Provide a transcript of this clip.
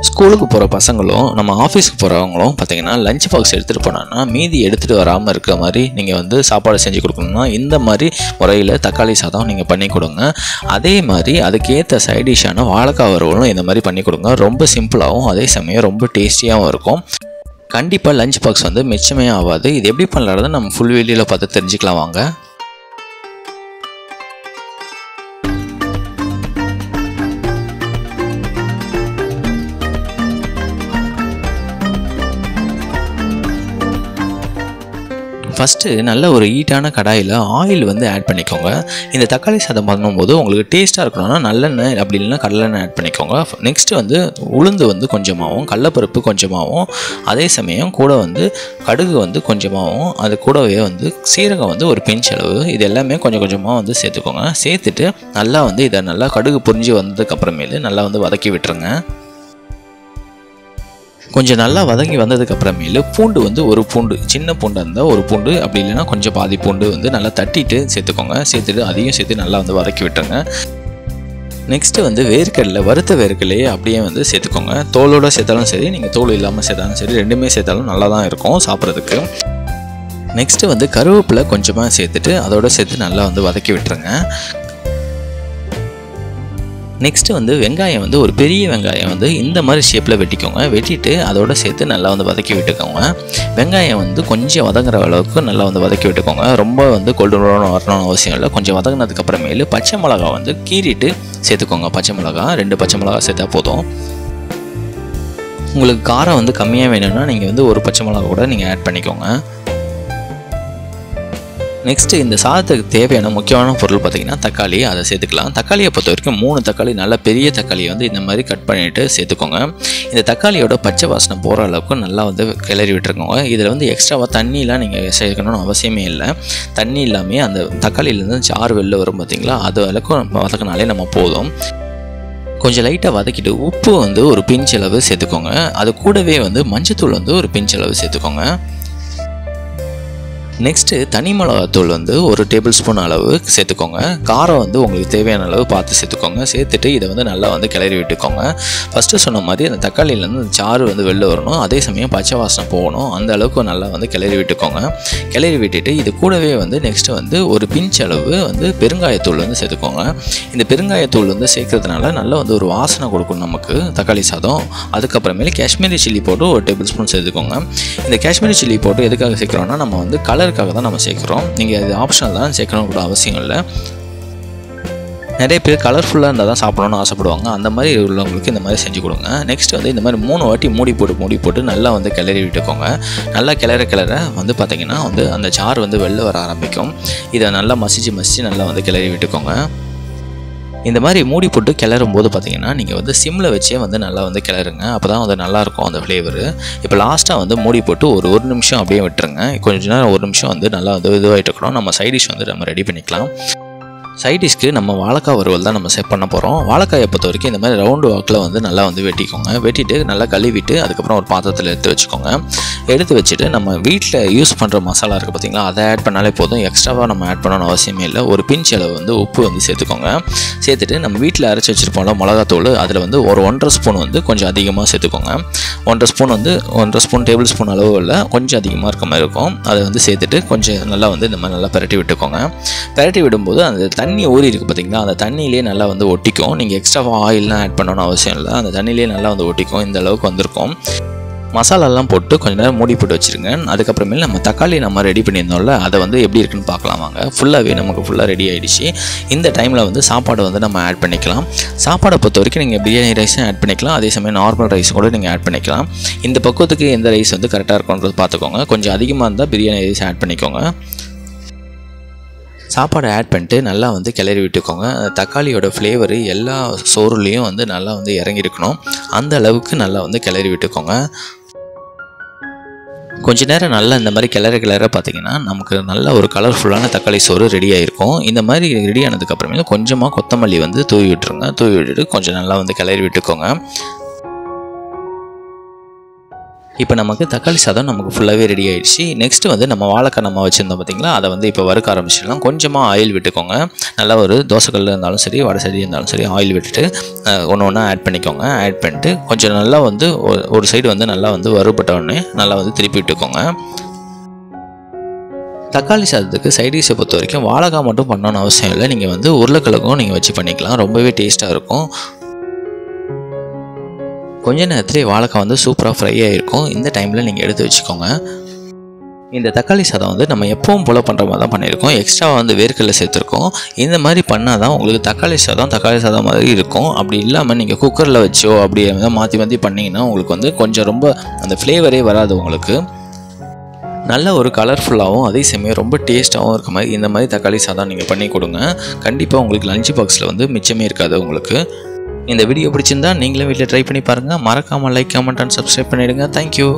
ஸ்கூலுக்கு போகிற பசங்களும் நம்ம ஆஃபீஸ்க்கு போகிறவங்களும் பார்த்தீங்கன்னா லஞ்ச் பாக்ஸ் எடுத்துகிட்டு போனாங்கன்னா மீதி எடுத்துகிட்டு வராமல் இருக்கிற மாதிரி நீங்கள் வந்து சாப்பாடு செஞ்சு கொடுக்கணும்னா இந்த மாதிரி முறையில் தக்காளி சாதம் நீங்கள் பண்ணி கொடுங்க. அதே மாதிரி அதுக்கேற்ற சைட் டிஷ்ஷான வாழைக்காய் வறுவலும் இந்த மாதிரி பண்ணி கொடுங்க. ரொம்ப சிம்பிளாகவும் அதே சமயம் ரொம்ப டேஸ்டியாகவும் இருக்கும். கண்டிப்பாக லஞ்ச் பாக்ஸ் வந்து மிச்சமே ஆகாது. இது எப்படி பண்ணலான்னு நம்ம ஃபுல் வீடியோவில் பார்த்து தெரிஞ்சுக்கலாம் வாங்க. ஃபஸ்ட்டு நல்ல ஒரு ஹீட்டான கடாயில் ஆயில் வந்து ஆட் பண்ணிக்கோங்க. இந்த தக்காளி சாதம் பண்ணும்போது உங்களுக்கு டேஸ்ட்டாக இருக்கணும்னா நல்லெண்ணெய் அப்படி இல்லைன்னா கடலெண்ணெய் ஆட் பண்ணிக்கோங்க. நெக்ஸ்ட்டு வந்து உளுந்து வந்து கொஞ்சமாகவும் கடலப்பருப்பு கொஞ்சமாகவும் அதே சமயம் கூட வந்து கடுகு வந்து கொஞ்சமாகவும் அது கூடவே வந்து சீரகம் வந்து ஒரு பிஞ்ச் அளவு இது எல்லாமே கொஞ்சம் கொஞ்சமாக வந்து சேர்த்துக்கோங்க. சேர்த்துட்டு நல்லா வந்து இதை நல்லா கடுகு பொரிஞ்சு வந்ததுக்கப்புறமேலு நல்லா வந்து வதக்கி விட்டுருங்க. கொஞ்சம் நல்லா வதங்கி வந்ததுக்கப்புறமேலு பூண்டு வந்து ஒரு பூண்டு சின்ன பூண்டாக இருந்தால் ஒரு பூண்டு அப்படி இல்லைன்னா கொஞ்சம் பாதி பூண்டு வந்து நல்லா தட்டிட்டு சேர்த்துக்கோங்க. சேர்த்துட்டு அதையும் சேர்த்து நல்லா வந்து வதக்கி விட்டுருங்க. நெக்ஸ்ட்டு வந்து வேர்க்கடலை வறுத்த வேர்க்கடலையே அப்படியே வந்து சேர்த்துக்கோங்க. தோலோடு சேர்த்தாலும் சரி நீங்கள் தோல் இல்லாமல் சேர்த்தாலும் சரி ரெண்டுமே சேர்த்தாலும் நல்லா தான் இருக்கும் சாப்பிட்றதுக்கு. நெக்ஸ்ட்டு வந்து கருவேப்பிலை கொஞ்சமாக சேர்த்துட்டு அதோடு சேர்த்து நல்லா வந்து வதக்கி விட்டுருங்க. நெக்ஸ்ட்டு வந்து வெங்காயம் வந்து ஒரு பெரிய வெங்காயம் வந்து இந்த மாதிரி ஷேப்பில் வெட்டிக்கோங்க. வெட்டிட்டு அதோடு சேர்த்து நல்லா வந்து வதக்கி விட்டுக்கோங்க. வெங்காயம் வந்து கொஞ்சம் வதங்குற அளவுக்கு நல்லா வந்து வதக்கி விட்டுக்கோங்க. ரொம்ப வந்து கொல்லுன்னு வரணும்னு அவசியம் இல்லை. கொஞ்சம் வதங்கினதுக்கப்புறமேலு பச்சை மிளகா வந்து கீறிட்டு சேர்த்துக்கோங்க. பச்சை மிளகா 2 பச்சை மிளகா சேர்த்தா போதும். உங்களுக்கு காரம் வந்து கம்மியாக வேணும்னா நீங்கள் வந்து ஒரு பச்சை மிளகா கூட நீங்கள் ஆட் பண்ணிக்கோங்க. நெக்ஸ்ட்டு இந்த சாதத்துக்கு தேவையான முக்கியமான பொருள் பார்த்திங்கன்னா தக்காளி, அதை சேர்த்துக்கலாம். தக்காளியை பொறுத்த வரைக்கும் 3 தக்காளி நல்ல பெரிய தக்காளியை வந்து இந்த மாதிரி கட் பண்ணிவிட்டு சேர்த்துக்கோங்க. இந்த தக்காளியோட பச்சை வாசனை போகிற அளவுக்கு நல்லா வந்து கிளறி விட்டுருக்கோங்க. இதில் வந்து எக்ஸ்ட்ராவாக தண்ணியெலாம் நீங்கள் சேர்க்கணும்னு அவசியமே இல்லை. தண்ணி இல்லாமல் அந்த தக்காளியிலேருந்து சாறு வெளில வரும் பார்த்திங்களா, அது அளவுக்கு வதக்கினாலே நம்ம போதும். கொஞ்சம் லைட்டாக வதக்கிட்டு உப்பு வந்து ஒரு பிஞ்ச் அளவு சேர்த்துக்கோங்க. அது கூடவே வந்து மஞ்சத்தூள் வந்து ஒரு பிஞ்ச் அளவு சேர்த்துக்கோங்க. நெக்ஸ்ட்டு தனி மிளகாத்தூள் வந்து ஒரு டேபிள் ஸ்பூன் அளவு சேர்த்துக்கோங்க. காரம் வந்து உங்களுக்கு தேவையான அளவு பார்த்து சேர்த்துக்கோங்க. சேர்த்துட்டு இதை வந்து நல்லா வந்து கிளறி விட்டுக்கோங்க. ஃபஸ்ட்டு சொன்ன மாதிரி அந்த தக்காளியிலேருந்து அந்த சாறு வந்து வெளில வரணும். அதே சமயம் பச்சை வாசனை போகணும். அந்த அளவுக்கு நல்லா வந்து கிளறி விட்டுக்கோங்க. கிளறி விட்டுட்டு இது கூடவே வந்து நெக்ஸ்ட்டு வந்து ஒரு பிஞ்ச் அளவு வந்து பெருங்காயத்தூள் வந்து சேர்த்துக்கோங்க. இந்த பெருங்காயத்தூள் வந்து சேர்க்கறதுனால நல்லா வந்து ஒரு வாசனை கொடுக்கும் நமக்கு தக்காளி சாதம். அதுக்கப்புறமேலே காஷ்மீரி சில்லி போட்டு ஒரு டேபிள் ஸ்பூன் சேர்த்துக்கோங்க. இந்த காஷ்மீரி சில்லி போட்டு எதுக்காக சேர்க்குறோன்னா நம்ம வந்து கலருக்காக தான் நம்ம சேர்க்குறோம். நீங்கள் இது ஆப்ஷனல் தான், சேர்க்கணும் கூட அவசியம் இல்லை. நிறைய பேர் கலர்ஃபுல்லாக இருந்தால் தான் சாப்பிடணும்னு ஆசைப்படுவாங்க. அந்த மாதிரி உள்ளவங்களுக்கு இந்த மாதிரி செஞ்சு கொடுங்க. நெக்ஸ்ட் வந்து இந்த மாதிரி 3 வாட்டி மூடி போட்டு நல்லா வந்து கிளறி விட்டுக்கோங்க. நல்லா கிளற வந்து பார்த்திங்கன்னா வந்து அந்த சாறு வந்து வெளில வர ஆரம்பிக்கும். இதை நல்லா மசிச்சு நல்லா வந்து கிளறி விட்டுக்கோங்க. இந்த மாதிரி மூடி போட்டு கிளறும் போது பார்த்திங்கன்னா நீங்கள் வந்து சிம்மில் வச்சே வந்து நல்லா வந்து கிளறுங்க. அப்போ தான் வந்து நல்லாயிருக்கும் அந்த ஃப்ளேவரு. இப்போ லாஸ்ட்டாக வந்து மூடி போட்டு ஒரு நிமிஷம் அப்படியே விட்டுருங்க. கொஞ்சம் நேரம் 1 நிமிஷம் வந்து நல்லா வந்து இதுவாகிட்டு இருக்கணும். நம்ம சைட் டிஷ் வந்து நம்ம ரெடி பண்ணிக்கலாம். சைட் டிஷ்க்கு நம்ம வாழைக்காய் வறுவல் தான் நம்ம செட் பண்ண போகிறோம். வாழைக்காயை பொறுத்த வரைக்கும் இந்த மாதிரி ரவுண்டு வாக்கில் வந்து நல்லா வந்து வெட்டிக்கோங்க. வெட்டிட்டு நல்லா கழுவிட்டு அதுக்கப்புறம் ஒரு பாத்திரத்தில் எடுத்து வச்சுக்கோங்க. எடுத்து வச்சுட்டு நம்ம வீட்டில் யூஸ் பண்ணுற மசாலா இருக்குது பார்த்திங்களா, அதை ஆட் பண்ணாலே போதும். எக்ஸ்ட்ராவாக நம்ம ஆட் பண்ணணும்னு அவசியமே இல்லை. ஒரு பிஞ்ச் அளவு வந்து உப்பு வந்து சேர்த்துக்கோங்க. சேர்த்துட்டு நம்ம வீட்டில் அரைச்சி வச்சுருப்போம்ல மிளகாத்தூள், அதில் வந்து ஒரு 1.5 ஸ்பூன் வந்து கொஞ்சம் அதிகமாக சேர்த்துக்கோங்க. 1.5 ஸ்பூன் வந்து 1.5 ஸ்பூன் டேபிள் ஸ்பூன் அளவு இல்லை, கொஞ்சம் அதிகமாக இருக்க மாதிரி இருக்கும். அதை வந்து சேர்த்துட்டு கொஞ்சம் நல்லா வந்து இந்த மாதிரி நல்லா பரட்டி விட்டுக்கோங்க. பரட்டி விடும்போது அந்த தண்ணி ஊறி இருக்குது பார்த்திங்களா, அந்த தண்ணியிலே நல்லா வந்து ஒட்டிக்கும். நீங்கள் எக்ஸ்ட்ராவாக ஆயில்லாம் ஆட் பண்ணணும்னு அவசியம் இல்லை. அந்த தண்ணியிலே நல்லா வந்து ஒட்டிக்கும். இந்த அளவுக்கு வந்திருக்கும். மசாலாலாம் போட்டு கொஞ்சம் நேரம் மூடி போட்டு வச்சுருங்க. அதுக்கப்புறமேல நம்ம தக்காளி நம்ம ரெடி பண்ணியிருந்தோம்ல, அதை வந்து எப்படி இருக்குன்னு பார்க்கலாம் வாங்க. நமக்கு ஃபுல்லாக ரெடி ஆகிடுச்சு. இந்த டைமில் வந்து சாப்பாடு வந்து நம்ம ஆட் பண்ணிக்கலாம். சாப்பாடை பொறுத்த வரைக்கும் நீங்கள் பிரியாணி ரைஸும் ஆட் பண்ணிக்கலாம். அதே சமயம் நார்மல் ரைஸ் கூட நீங்கள் ஆட் பண்ணிக்கலாம். இந்த பக்குவத்துக்கு எந்த ரைஸ் வந்து கரெக்டாக இருக்கும்ன்றது பார்த்துக்கோங்க. கொஞ்சம் அதிகமாக இருந்தால் பிரியாணி ரைஸ் ஆட் பண்ணிக்கோங்க. சாப்பாடை ஆட் பண்ணிட்டு நல்லா வந்து கிளறி விட்டுக்கோங்க. தக்காளியோட ஃப்ளேவரு எல்லா சோறுலேயும் வந்து நல்லா வந்து இறங்கியிருக்கணும். அந்த அளவுக்கு நல்லா வந்து கிளறி விட்டுக்கோங்க. கொஞ்ச நேரம் நல்லா இந்த மாதிரி கிளற பார்த்திங்கன்னா நமக்கு நல்ல ஒரு கலர்ஃபுல்லான தக்காளி சோறு ரெடி ஆகிருக்கும். இந்த மாதிரி ரெடி ஆனதுக்கப்புறமேல கொஞ்சமாக கொத்தமல்லி வந்து தூவி விட்டுருங்க. தூவி விட்டுட்டு கொஞ்சம் நல்லா வந்து கிளறி விட்டுக்கோங்க. இப்போ நமக்கு தக்காளி சாதம் நமக்கு ஃபுல்லாகவே ரெடி ஆகிடுச்சு. நெக்ஸ்ட்டு வந்து நம்ம வாழைக்காய் நம்ம வச்சுருந்தோம் பார்த்திங்களா, அதை வந்து இப்போ வறுக்க ஆரம்பிச்சிடலாம். கொஞ்சமாக ஆயில் விட்டுக்கோங்க. நல்லா ஒரு தோசைக்கல் இருந்தாலும் சரி, வடை சரி இருந்தாலும் சரி, ஆயில் விட்டுட்டு ஒன்று ஒன்றா ஆட் பண்ணிக்கோங்க. ஆட் பண்ணிட்டு கொஞ்சம் நல்லா வந்து ஒரு சைடு வந்து நல்லா வந்து வறுபட்ட உடனே நல்லா வந்து திருப்பி விட்டுக்கோங்க. தக்காளி சாதத்துக்கு சைடிஷை பொறுத்த வரைக்கும் வாழைக்காய் மட்டும் பண்ணணும்னு அவசியம் இல்லை. நீங்கள் வந்து உருளைக்கிழங்கும் நீங்கள் வச்சு பண்ணிக்கலாம். ரொம்பவே டேஸ்ட்டாக இருக்கும். கொஞ்ச நேரத்துலேயே வாழைக்காய் வந்து சூப்பராக ஃப்ரை ஆகிருக்கும். இந்த டைமில் நீங்கள் எடுத்து வச்சுக்கோங்க. இந்த தக்காளி சாதம் வந்து நம்ம எப்பவும் போல் பண்ணுற மாதிரி தான் பண்ணியிருக்கோம். எக்ஸ்ட்ராவாக வந்து வேர்க்கடலை சேர்த்துருக்கோம். இந்த மாதிரி பண்ணால் தான் உங்களுக்கு தக்காளி சாதம் மாதிரி இருக்கும். அப்படி இல்லாமல் நீங்கள் குக்கரில் வச்சோ அப்படி மாற்றி மாற்றி பண்ணிங்கன்னா உங்களுக்கு வந்து கொஞ்சம் ரொம்ப அந்த ஃப்ளேவரே வராது. உங்களுக்கு நல்ல ஒரு கலர்ஃபுல்லாகவும் அதே சமயம் ரொம்ப டேஸ்ட்டாகவும் இருக்க மாதிரி இந்த மாதிரி தக்காளி சாதம் நீங்கள் பண்ணி கொடுங்க. கண்டிப்பாக உங்களுக்கு லஞ்ச் பாக்ஸில் வந்து மிச்சமே இருக்காது. உங்களுக்கு இந்த வீடியோ பிடிச்சிருந்தா நீங்களும் வீட்டில் ட்ரை பண்ணி பாருங்கள். மறக்காமல் லைக், கமெண்ட் அண்ட் சப்ஸ்கிரைப் பண்ணிவிடுங்க. தேங்க்யூ.